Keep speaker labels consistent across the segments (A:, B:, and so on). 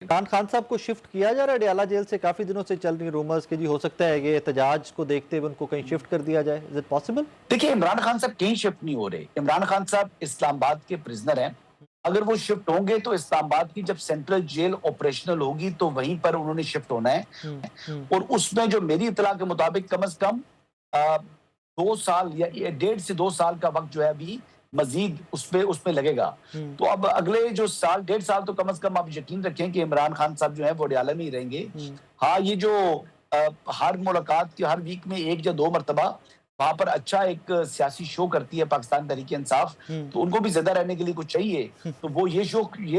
A: इमरान खान साहब को शिफ्ट किया जा रहा है अडयाला जेल से? काफी दिनों से चल रही रूमर्स कि जी हो सकता है कि एहतजाज को देखते हुए उनको कहीं शिफ्ट कर दिया जाए। Is it possible?
B: देखिए, इमरान खान साहब कहीं शिफ्ट नहीं हो रहे। इमरान खान साहब इस्लामाबाद के प्रिजनर हैं। अगर वो शिफ्ट होंगे तो इस्लामाबाद की जब सेंट्रल जेल ऑपरेशनल होगी तो वहीं पर उन्होंने शिफ्ट होना है।
A: हम्म।
B: और उसमें जो मेरी इत्तला के मुताबिक कम से कम 2 साल या 1.5 से 2 साल का वक्त जो है अभी मजीद उस पे लगेगा।
A: हम्म।
B: तो अब अगले जो साल 1.5 साल तो कम से कम आप यकीन रखें कि इमरान खान साहब जो है वो अडयाला में ही रहेंगे।
A: हम्म।
B: हाँ, ये जो हर मुलाकात की हर वीक में 1 या 2 मरतबा वहां पर अच्छा एक सियासी शो करती है पाकिस्तान तहरीक इंसाफ,
A: हम्म।
B: तो उनको भी जिंदा रहने के लिए कुछ चाहिए, तो वो ये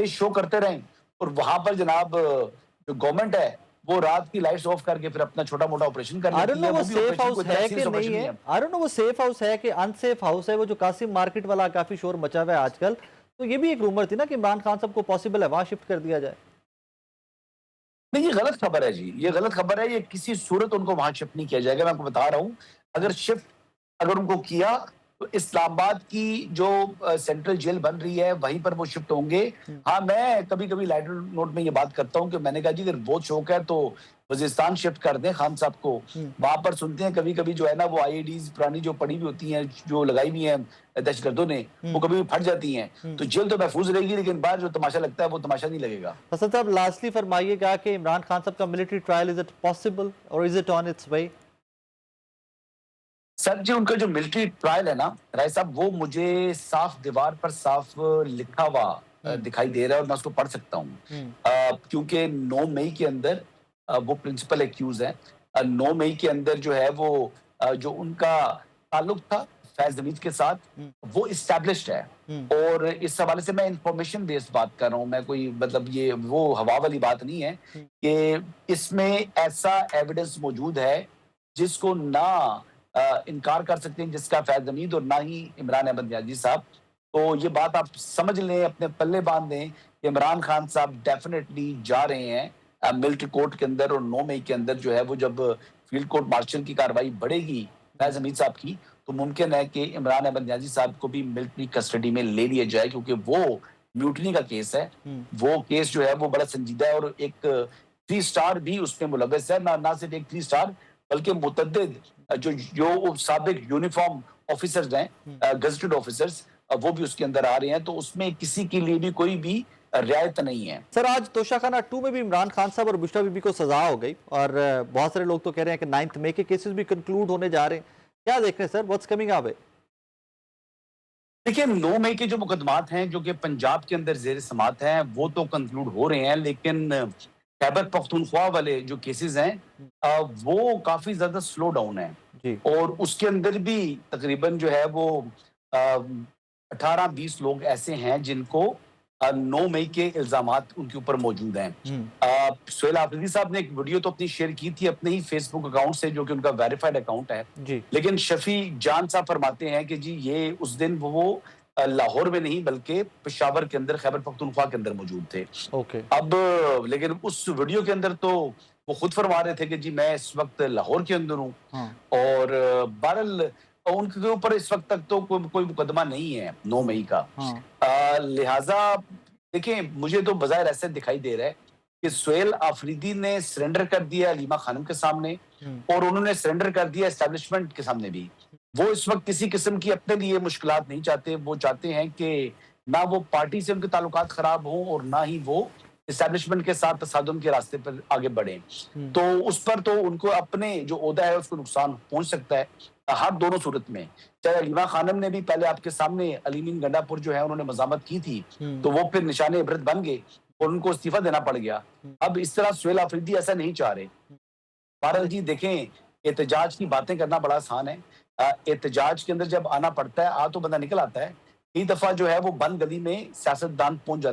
B: शो करते रहें। और वहां पर जनाब जो गवर्नमेंट है वो रात की लाइट्स ऑफ करके फिर अपना छोटा मोटा ऑपरेशन कर
A: आई डोंट
B: लेती
A: नो
B: है।
A: वो
B: वो भी
A: सेफ
B: ऑपरेशन
A: हाउस
B: कोई इतना
A: है कि
B: सीरियस
A: नहीं
B: ऑपरेशन
A: है।
B: नहीं है।
A: आई डोंट नो वो सेफ हाउस है कि अनसेफ हाउस है। वो जो कासिम मार्केट वाला काफी शोर मचा हुआ है आजकल, तो ये भी एक रूमर थी ना कि इमरान खान साहब को पॉसिबल है वहां शिफ्ट कर दिया जाए।
B: नहीं, ये गलत खबर है जी, ये गलत खबर है। ये किसी सूरत उनको वहां शिफ्ट नहीं किया जाएगा। मैं आपको बता रहा हूँ, अगर शिफ्ट अगर उनको किया तो इस्लामाबाद की जो सेंट्रल जेल बन रही है वहीं पर वो शिफ्ट होंगे।
A: हम्म।
B: हाँ, मैं कभी कभी लाइटर नोट में ये बात करता हूँ कि मैंने कहा जी अगर बहुत शौक है तो वजीरिस्तान शिफ्ट कर दें खान साहब को।
A: हम्म।
B: वहां पर सुनते हैं कभी कभी जो है ना वो आईईडीज पुरानी जो पड़ी हुई होती हैं, जो लगाई हुई हैं दहशतगर्दों ने, वो
A: हम्म।
B: कभी भी फट जाती हैं।
A: हम्म।
B: तो जेल तो महफूज रहेगी लेकिन बाहर जो तमाशा लगता है वो तमाशा नहीं लगेगा।
A: हसन साहब लास्टली फरमाइएगा कि इमरान खान साहब का military trial, is it possible और is it on its way?
B: Sir जी, उनका जो मिलिट्री ट्रायल है ना राय साहब, वो मुझे साफ दीवार पर साफ लिखा हुआ
A: हम्म।
B: दिखाई दे रहा है और मैं उसको पढ़ सकता हूँ।
A: हम्म।
B: क्योंकि 9 मई के अंदर वो प्रिंसिपल एक्यूज है। 9 मई के अंदर जो है वो जो उनका ताल्लुक था फैज हमीद के साथ,
A: हम्म।
B: वो इस्टेब्लिश्ड है।
A: हम्म।
B: और इस हवाले से मैं इंफॉर्मेशन बेस्ड बात कर रहा हूँ। मैं कोई मतलब ये वो हवा वाली बात नहीं है
A: हम्म।
B: कि इसमें ऐसा एविडेंस मौजूद है जिसको ना इनकार कर सकते हैं, जिसका फैज हमीद और ना ही इमरान अहमद नियाजी साहब। तो ये बात आप समझ लें, अपने पल्ले बांध दें कि इमरान खान साहब डेफिनेटली जा रहे हैं मिलिट्री कोर्ट के अंदर। और 9 मई के अंदर जो है वो जब फील्ड कोर्ट मार्शल की कार्रवाई बढ़ेगी फैज हमीद साहब की, तो मुमकिन है कि इमरान अहमद नियाजी साहब को भी मिलिट्री कस्टडी में ले लिया जाए, क्योंकि वो म्यूटनी का केस है।
A: हम्म।
B: वो केस जो है वो बड़ा संजीदा है और एक 3 स्टार भी उसमें मुलव्वस है। ना सिर्फ एक 3 स्टार बल्कि मुतद्दिद जो जो साबिक यूनिफॉर्म ऑफिसर्स
A: हम्म।
B: हैं, गजेटेड ऑफिसर्स, वो भी उसके अंदर आ रहे हैं। तो उसमें किसी के लिए भी कोई भी रियायत नहीं है।
A: सर आज तोशाखाना 2 में भी इमरान खान साहब और बुशरा बीबी को सजा हो गई और बहुत सारे लोग तो कह रहे हैं कि 9 मई के केसेस भी कंक्लूड होने जा रहे हैं। क्या देख रहे हैं सर, व्हाट्स कमिंग अवे?
B: देखिए, 9 मई के जो मुकदमात हैं जो कि पंजाब के अंदर जेर समात हैं वो तो कंक्लूड हो रहे हैं, लेकिन खैबर पख्तूनख्वा वाले जो केसेस हैं वो काफी ज्यादा स्लो डाउन है।
A: जी।
B: और उसके अंदर भी तकरीबन जो है वो 18-20 लोग ऐसे हैं जिनको 9 मई के इल्जामात उनके ऊपर मौजूद हैं।
A: हम्म।
B: सुहेल आफरीदी साहब ने एक वीडियो तो अपनी शेयर की थी अपने ही फेसबुक अकाउंट से, जो कि उनका वेरीफाइड अकाउंट है।
A: जी। लेकिन
B: लेकिन शफी जान साहब फरमाते हैं कि जी ये उस दिन वो लाहौर में नहीं बल्कि पेशावर के अंदर खैबर पख्तूनख्वा के अंदर मौजूद थे।
A: ओके।
B: अब लेकिन उस वीडियो के अंदर तो वो खुद फरमा रहे थे कि जी मैं इस वक्त लाहौर के अंदर हूँ।
A: हाँ।
B: और बहरहाल उनके ऊपर इस वक्त तक तो कोई मुकदमा नहीं है 9 मई का।
A: हाँ।
B: लिहाजा देखिए, मुझे तो बज़ाहिर ऐसे दिखाई दे रहा है कि सुहेल आफरीदी ने सरेंडर कर दिया अलीमा खानम के सामने
A: हम्म।
B: और उन्होंने सरेंडर कर दिया एस्टेब्लिशमेंट के सामने भी। वो इस वक्त किसी किस्म की अपने लिए मुश्किलात नहीं चाहते। वो चाहते हैं कि ना वो पार्टी से उनके ताल्लुकात खराब हों और ना ही वो एस्टेब्लिशमेंट के साथ तसादुम के रास्ते पर आगे बढ़े।
A: हम्म।
B: तो उस पर तो उनको अपने जो ओहदा है उसको नुकसान पहुंच सकता है हर दोनों सूरत में। चाहे अलीमा खानम ने भी पहले आपके सामने अलीमीन गंडापुर जो है उन्होंने मजामत की थी,
A: हम्म।
B: तो वो फिर निशाने इबरत बन गए और उनको इस्तीफा देना पड़ गया।
A: हम्म।
B: अब इस तरह सुहेल आफरीदी ऐसा नहीं चाह रहे। बहरहाल जी देखें, एहतजाज की बातें करना बड़ा आसान है। एहतजाज के अंदर जब आना पड़ता है, आ तो बंदा निकल आता है। कई दफा जो है वो बंद गली में सियासतदान पहुंच जाते हैं।